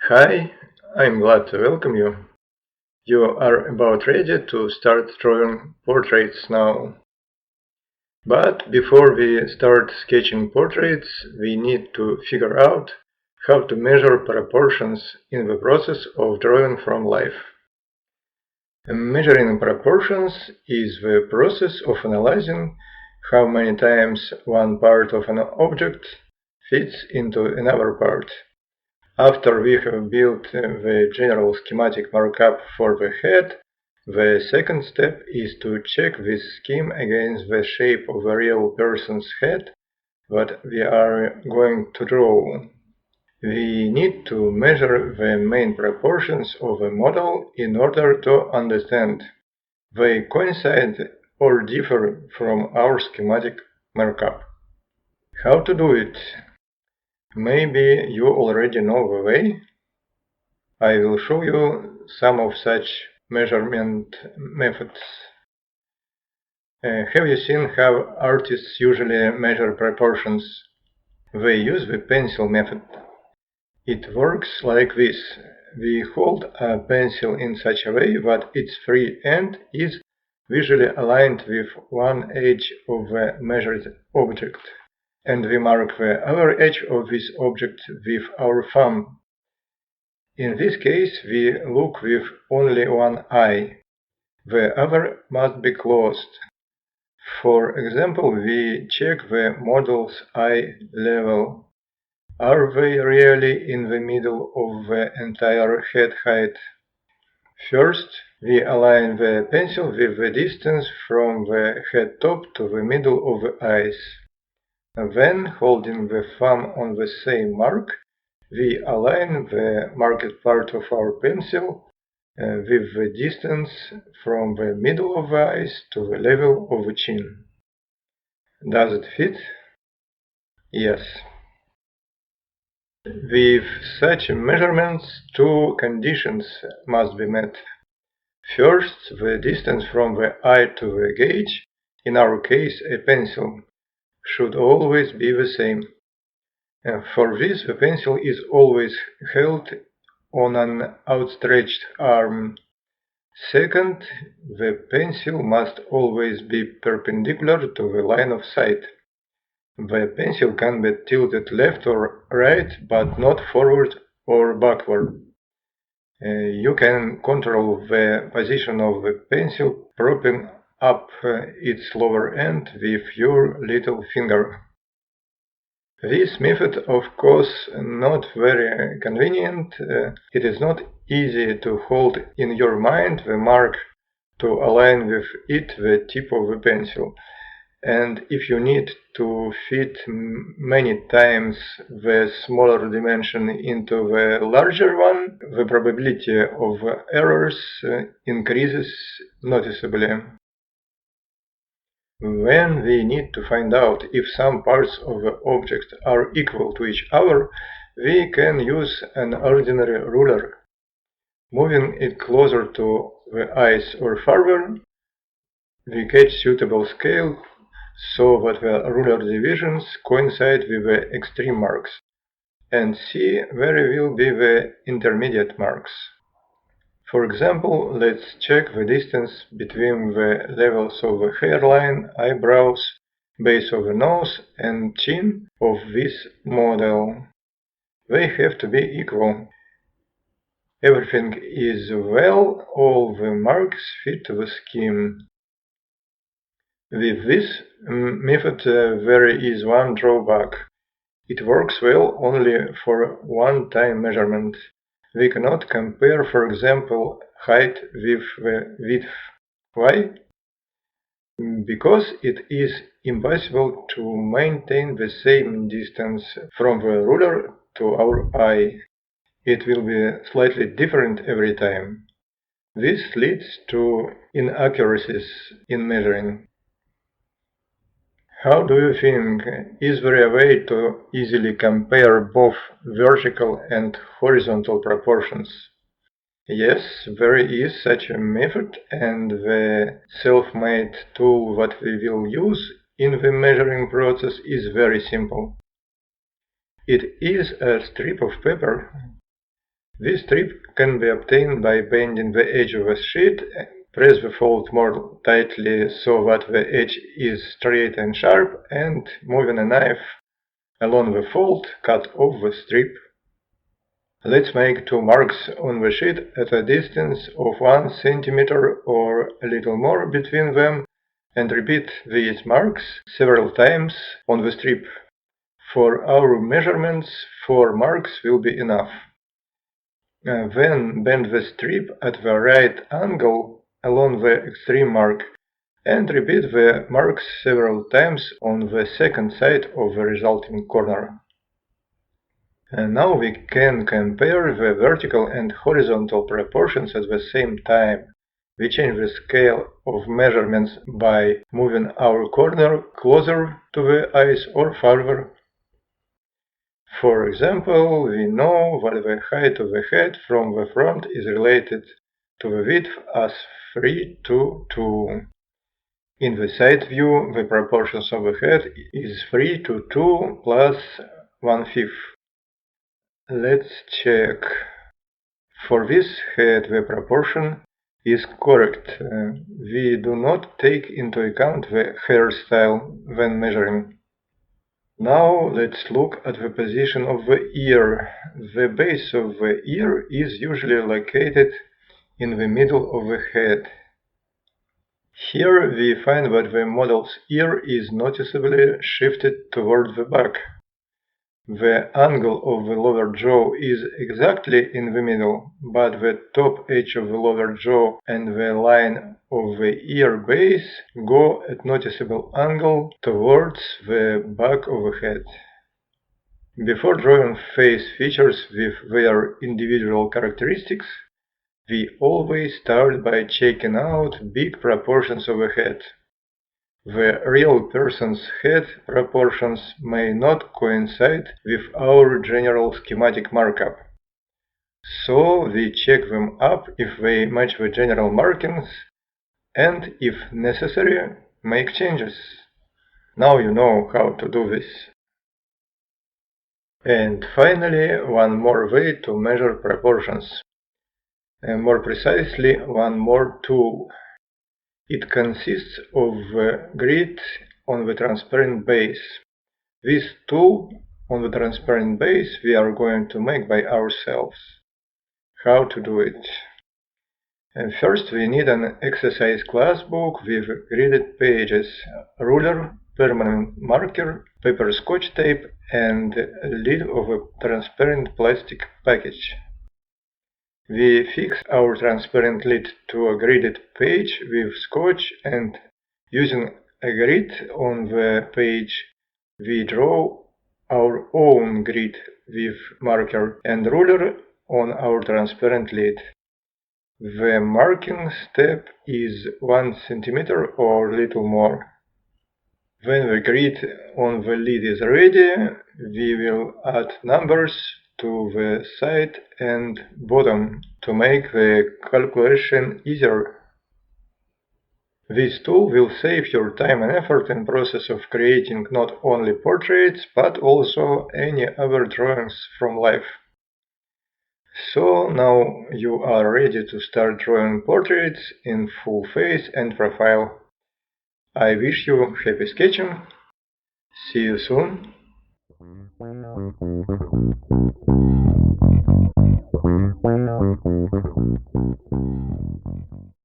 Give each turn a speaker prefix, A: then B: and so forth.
A: Hi, I'm glad to welcome you. You are about ready to start drawing portraits now. But before we start sketching portraits, we need to figure out how to measure proportions in the process of drawing from life. Measuring proportions is the process of analyzing how many times one part of an object fits into another part. After we have built the general schematic markup for the head, the second step is to check this scheme against the shape of a real person's head that we are going to draw. We need to measure the main proportions of a model in order to understand they coincide or differ from our schematic markup. How to do it? Maybe you already know the way. I will show you some of such measurement methods. Have you seen how artists usually measure proportions? They use the pencil method. It works like this. We hold a pencil in such a way that its free end is visually aligned with one edge of the measured object, and we mark the other edge of this object with our thumb. In this case, we look with only one eye. The other must be closed. For example, we check the model's eye level. Are they really in the middle of the entire head height? First, we align the pencil with the distance from the head top to the middle of the eyes. Then, holding the thumb on the same mark, we align the marked part of our pencil with the distance from the middle of the eyes to the level of the chin. Does it fit? Yes. With such measurements, two conditions must be met. First, the distance from the eye to the gauge, in our case a pencil, should always be the same. For this, the pencil is always held on an outstretched arm. Second, the pencil must always be perpendicular to the line of sight. The pencil can be tilted left or right, but not forward or backward. You can control the position of the pencil propping up its lower end with your little finger. This method, of course, not very convenient. It is not easy to hold in your mind the mark to align with it the tip of the pencil. And if you need to fit many times the smaller dimension into the larger one, the probability of errors increases noticeably. When we need to find out if some parts of the object are equal to each other, we can use an ordinary ruler. Moving it closer to the eyes or farther, we get suitable scale so that the ruler divisions coincide with the extreme marks, and see where will be the intermediate marks. For example, let's check the distance between the levels of the hairline, eyebrows, base of the nose and chin of this model. They have to be equal. Everything is well, all the marks fit the scheme. With this method there is one drawback. It works well only for one-time measurement. We cannot compare, for example, height with the width. Why? Because it is impossible to maintain the same distance from the ruler to our eye. It will be slightly different every time. This leads to inaccuracies in measuring. How do you think? Is there a way to easily compare both vertical and horizontal proportions? Yes, there is such a method, and the self-made tool that we will use in the measuring process is very simple. It is a strip of paper. This strip can be obtained by bending the edge of a sheet, press the fold more tightly so that the edge is straight and sharp, and moving a knife along the fold, cut off the strip. Let's make two marks on the sheet at a distance of 1 centimeter or a little more between them, and repeat these marks several times on the strip. For our measurements, 4 marks will be enough. Then bend the strip at the right angle along the extreme mark, and repeat the marks several times on the second side of the resulting corner. And now we can compare the vertical and horizontal proportions at the same time. We change the scale of measurements by moving our corner closer to the eyes or farther. For example, we know that the height of the head from the front is related to the width as 3 to 2. In the side view, the proportions of the head is 3 to 2 plus 1/5. Let's check. For this head, the proportion is correct. We do not take into account the hairstyle when measuring. Now let's look at the position of the ear. The base of the ear is usually located in the middle of the head. Here we find that the model's ear is noticeably shifted toward the back. The angle of the lower jaw is exactly in the middle, but the top edge of the lower jaw and the line of the ear base go at noticeable angle towards the back of the head. Before drawing face features with their individual characteristics, we always start by checking out big proportions of the head. The real person's head proportions may not coincide with our general schematic markup, so we check them up if they match the general markings and, if necessary, make changes. Now you know how to do this. And finally, one more way to measure proportions. More precisely, one more tool. It consists of a grid on the transparent base. This tool on the transparent base we are going to make by ourselves. How to do it? First we need an exercise class book with gridded pages, ruler, permanent marker, paper scotch tape, and a lid of a transparent plastic package. We fix our transparent lid to a gridded page with scotch, and using a grid on the page we draw our own grid with marker and ruler on our transparent lid. The marking step is 1 centimeter or little more. When the grid on the lid is ready, we will add numbers to the side and bottom to make the calculation easier. This tool will save your time and effort in process of creating not only portraits, but also any other drawings from life. So now you are ready to start drawing portraits in full face and profile. I wish you happy sketching. See you soon.